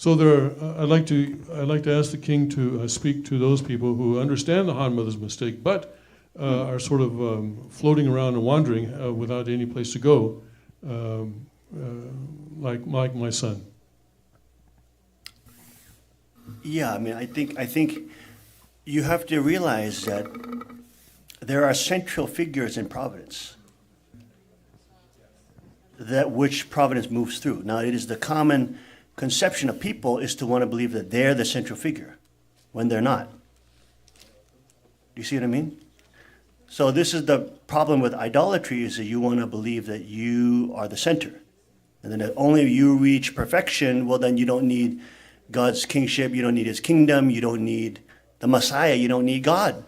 So I'd like to ask the king to speak to those people who understand the Han Mother's mistake, but are sort of floating around and wandering without any place to go, like my son. Yeah, I mean, I think you have to realize that there are central figures in providence, that which providence moves through. Now, it is the common conception of people is to want to believe that they're the central figure when they're not. Do you see what I mean? So this is the problem with idolatry, is that you want to believe that you are the center. And then if only you reach perfection, well, then you don't need God's kingship, you don't need his kingdom, you don't need the Messiah, you don't need God.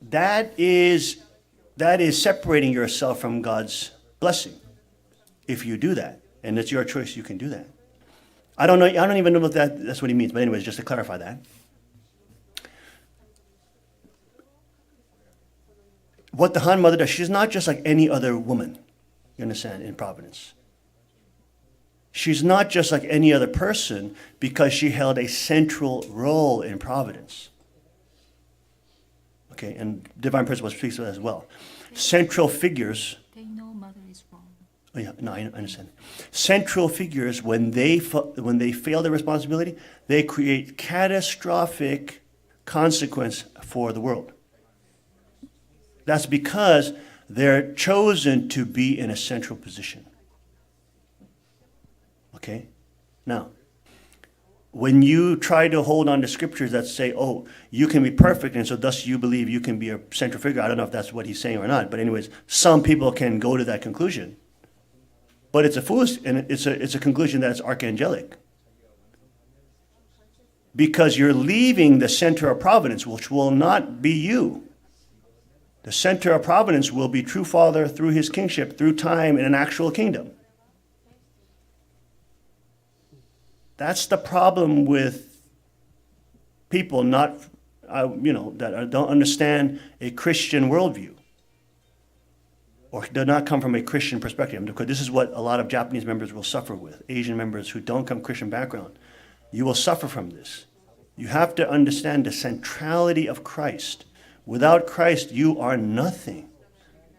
That is separating yourself from God's blessing if you do that. And it's your choice, you can do that. I don't even know if that's what he means, but anyways, just to clarify that. What the Han Mother does, she's not just like any other woman, you understand, in providence. She's not just like any other person because she held a central role in providence. Okay, and divine principle speaks to that as well. Central figures. They know mother is wrong. Oh yeah, no, I understand. Central figures, when they fail their responsibility, they create catastrophic consequence for the world. That's because they're chosen to be in a central position. Okay? Now, when you try to hold on to scriptures that say, oh, you can be perfect, and so thus you believe you can be a central figure, I don't know if that's what he's saying or not, but anyways, some people can go to that conclusion. But it's a foolish, and it's a conclusion that's archangelic. Because you're leaving the center of providence, which will not be you. The center of providence will be true Father through his kingship, through time in an actual kingdom. That's the problem with people that don't understand a Christian worldview or do not come from a Christian perspective. Because this is what a lot of Japanese members will suffer with, Asian members who don't come Christian background. You will suffer from this. You have to understand the centrality of Christ. Without Christ, you are nothing.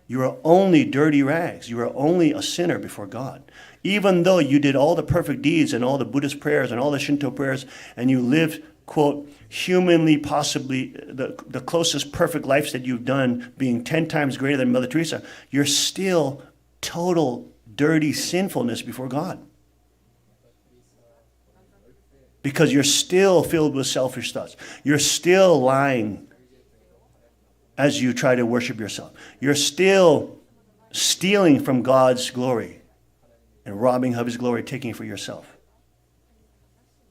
You are only dirty rags. You are only a sinner before God. Even though you did all the perfect deeds and all the Buddhist prayers and all the Shinto prayers, and you lived, quote, humanly possibly the closest perfect lives that you've done, being 10 times greater than Mother Teresa, you're still total dirty sinfulness before God. Because you're still filled with selfish thoughts. You're still lying as you try to worship yourself. You're still stealing from God's glory and robbing of his glory, taking it for yourself.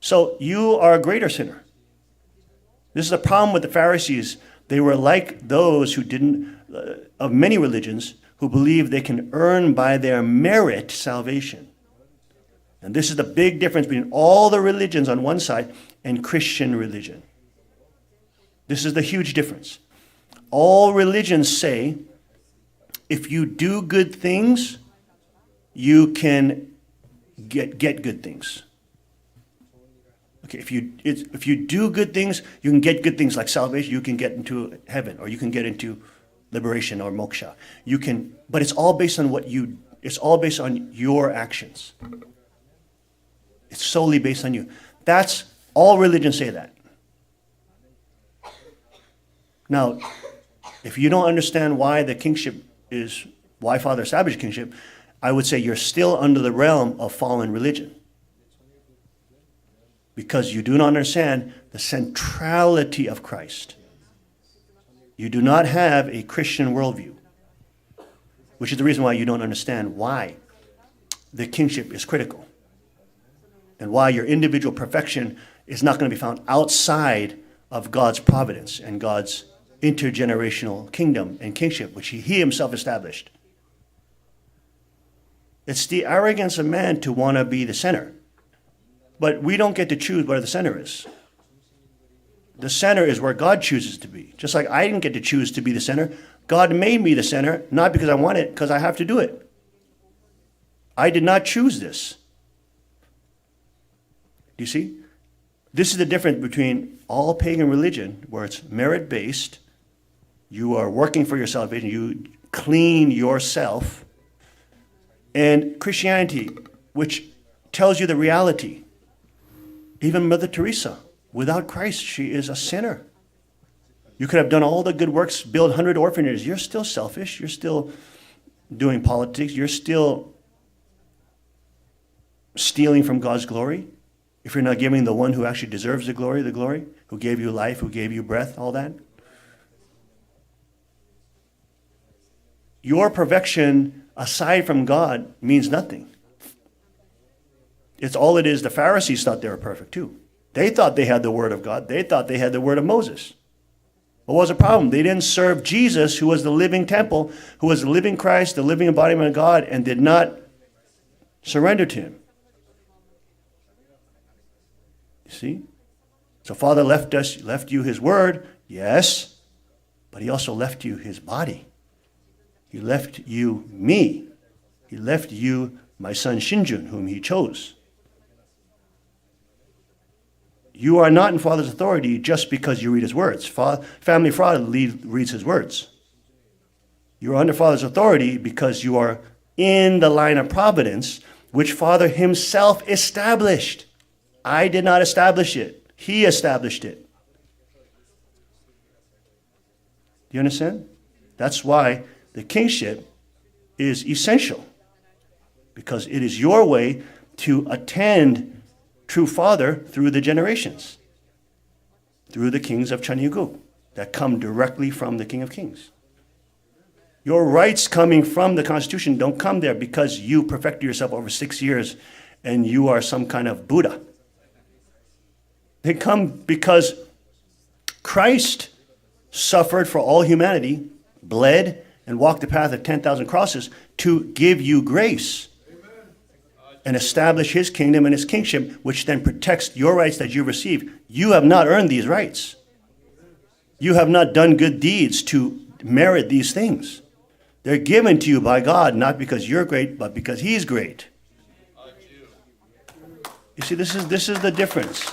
So you are a greater sinner. This is the problem with the Pharisees. They were like those who didn't, of many religions, who believe they can earn by their merit salvation. And this is the big difference between all the religions on one side and Christian religion. This is the huge difference. All religions say, if you do good things, you can get good things. Okay, if you do good things, you can get good things like salvation. You can get into heaven, or you can get into liberation or moksha. You can, but it's all based on it's all based on your actions. It's solely based on you. That's all religions say that. Now, if you don't understand why the kingship is, why Father established kingship, I would say you're still under the realm of fallen religion. Because you do not understand the centrality of Christ. You do not have a Christian worldview, which is the reason why you don't understand why the kingship is critical and why your individual perfection is not going to be found outside of God's providence and God's intergenerational kingdom and kingship, which he himself established. It's the arrogance of man to want to be the center. But we don't get to choose where the center is. The center is where God chooses to be. Just like I didn't get to choose to be the center. God made me the center, not because I want it, because I have to do it. I did not choose this. Do you see? This is the difference between all pagan religion, where it's merit-based, you are working for your salvation, you clean yourself, and Christianity, which tells you the reality. Even Mother Teresa, without Christ, she is a sinner. You could have done all the good works, build 100 orphanages. You're still selfish. You're still doing politics. You're still stealing from God's glory. If you're not giving the one who actually deserves the glory, who gave you life, who gave you breath, all that. Your perfection aside from God means nothing. It's all it is. The Pharisees thought they were perfect too. They thought they had the word of God. They thought they had the word of Moses. What was the problem? They didn't serve Jesus, who was the living temple, who was the living Christ, the living embodiment of God, and did not surrender to him. You see? So Father left you his word, yes, but he also left you his body. He left you me. He left you my son Shinjun, whom he chose. You are not in Father's authority just because you read his words. Family fraud reads his words. You are under Father's authority because you are in the line of providence, which Father himself established. I did not establish it. He established it. Do you understand? That's why the kingship is essential, because it is your way to attend true Father through the generations, through the kings of Chanyugu that come directly from the King of Kings. Your rights coming from the Constitution don't come there because you perfected yourself over 6 years and you are some kind of Buddha. They come because Christ suffered for all humanity, bled, and walked the path of 10,000 crosses to give you grace and establish his kingdom and his kingship, which then protects your rights that you receive. You have not earned these rights. You have not done good deeds to merit these things. They're given to you by God, not because you're great, but because he's great. You see, this is the difference.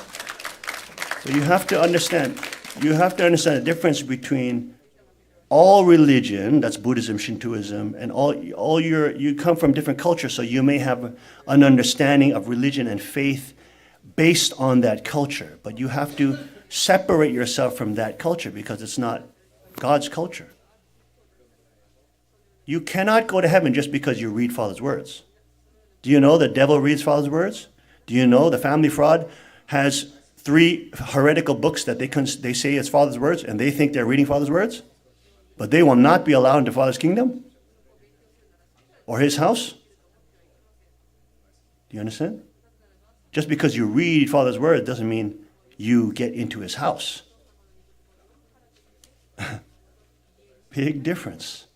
So you have to understand the difference between all religion, that's Buddhism, Shintoism, and you come from different cultures, so you may have an understanding of religion and faith based on that culture. But you have to separate yourself from that culture because it's not God's culture. You cannot go to heaven just because you read Father's words. Do you know the devil reads Father's words? Do you know the family fraud has 3 heretical books that they say is Father's words, and they think they're reading Father's words? But they will not be allowed into Father's kingdom or his house. Do you understand? Just because you read Father's word doesn't mean you get into his house. Big difference.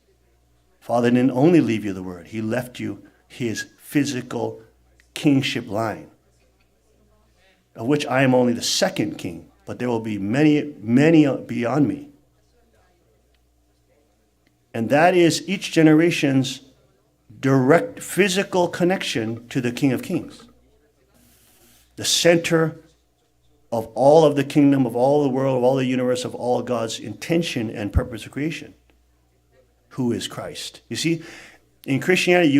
Father didn't only leave you the word. He left you his physical kingship line, of which I am only the second king, but there will be many, many beyond me. And that is each generation's direct physical connection to the King of Kings. The center of all of the kingdom, of all the world, of all the universe, of all God's intention and purpose of creation. Who is Christ? You see, in Christianity,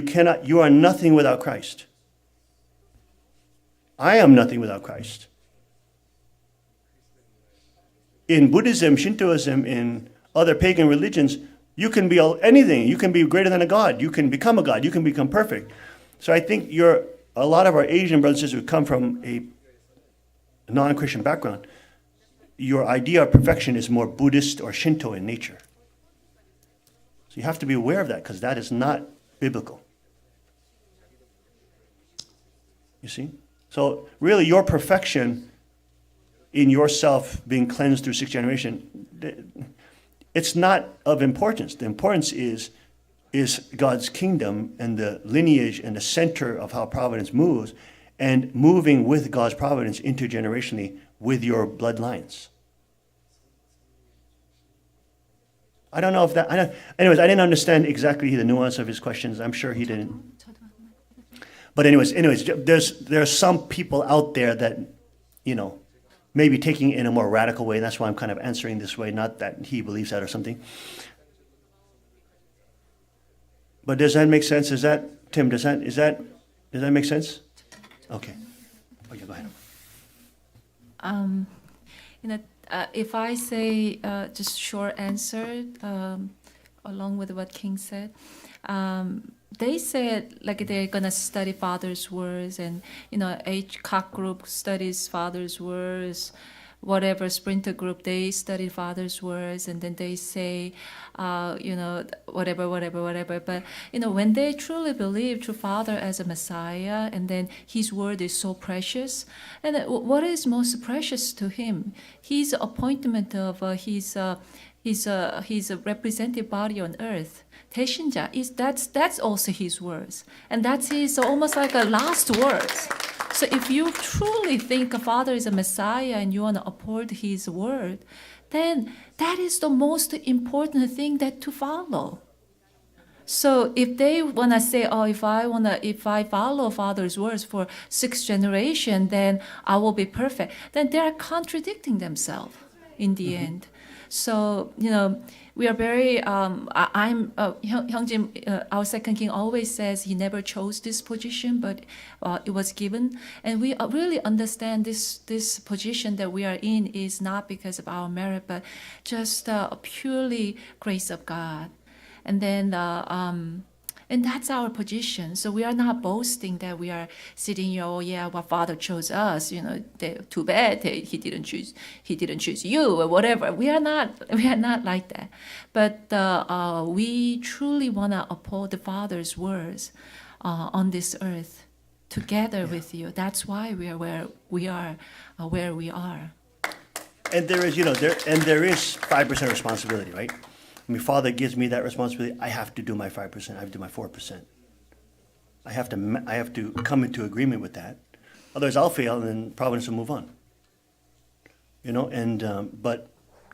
you are nothing without Christ. I am nothing without Christ. In Buddhism, Shintoism, in other pagan religions, you can be anything. You can be greater than a god. You can become a god. You can become perfect. So I think a lot of our Asian brothers and sisters who come from a non-Christian background, your idea of perfection is more Buddhist or Shinto in nature. So you have to be aware of that, because that is not biblical. You see? So really your perfection in yourself being cleansed through 6th generation, it's not of importance. The importance is God's kingdom and the lineage and the center of how providence moves, and moving with God's providence intergenerationally with your bloodlines. I don't know if that, anyways, I didn't understand exactly the nuance of his questions. I'm sure he didn't. But anyways, there's some people out there that, maybe taking it in a more radical way. And that's why I'm kind of answering this way. Not that he believes that or something. But does that make sense? Tim? Does that make sense? Okay. Okay, go ahead. If I say just short answer along with what King said, they said like they're gonna study Father's words, and each cock group studies Father's words. Whatever sprinter group, they study Father's words, and then they say, whatever. But when they truly believe true Father as a Messiah, and then His word is so precious, and what is most precious to Him? His appointment of His representative body on earth. 대신자 that's also His words, and that's His almost like a last words. So if you truly think a Father is a Messiah and you want to uphold His word, then that is the most important thing that to follow. So if they want to say, if I follow Father's words for 6th generation, then I will be perfect, then they are contradicting themselves in the end. So, we are very, Hyungjin, our second king always says he never chose this position, but it was given. And we really understand this position that we are in is not because of our merit, but just purely grace of God. And then, and that's our position. So we are not boasting that we are sitting here, our Father chose us. Too bad he didn't choose you or whatever. We are not like that. But we truly want to uphold the Father's words on this earth together with you. That's why we are where we are. And there is, there is 5% responsibility, right? Father gives me that responsibility. I have to do my 5%. I have to do my 4%. I have to come into agreement with that. Otherwise, I'll fail, and then Providence will move on. But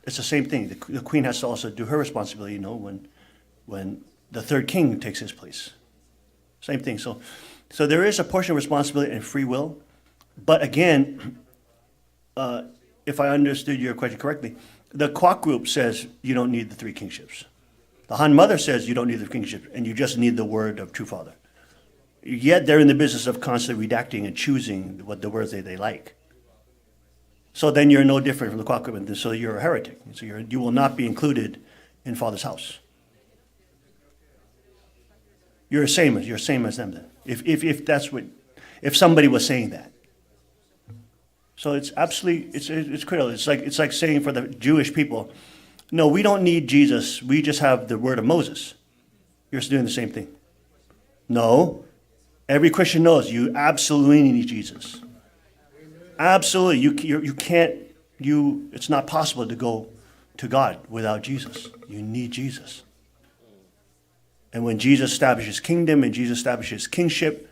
it's the same thing. The queen has to also do her responsibility. When the third king takes his place, same thing. So there is a portion of responsibility and free will. But again, if I understood your question correctly, the Kwok group says you don't need the 3 kingships. The Han Mother says you don't need the kingship, and you just need the word of true Father. Yet they're in the business of constantly redacting and choosing what the words they like. So then you're no different from the Kwok group, and so you're a heretic. So you will not be included in Father's house. You're same as them then. If somebody was saying that. So it's absolutely, it's critical. It's like saying for the Jewish people, no, we don't need Jesus. We just have the word of Moses. You're doing the same thing. No, every Christian knows you absolutely need Jesus. Absolutely, you can't. It's not possible to go to God without Jesus. You need Jesus. And when Jesus establishes kingdom and Jesus establishes kingship,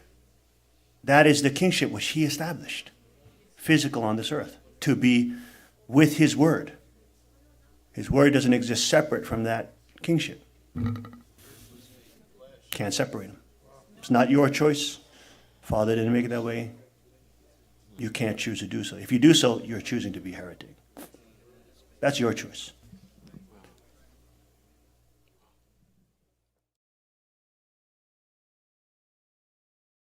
that is the kingship which He established. Physical on this earth, to be with His word. His word doesn't exist separate from that kingship. Can't separate them. It's not your choice. Father didn't make it that way. You can't choose to do so. If you do so, you're choosing to be heretic. That's your choice.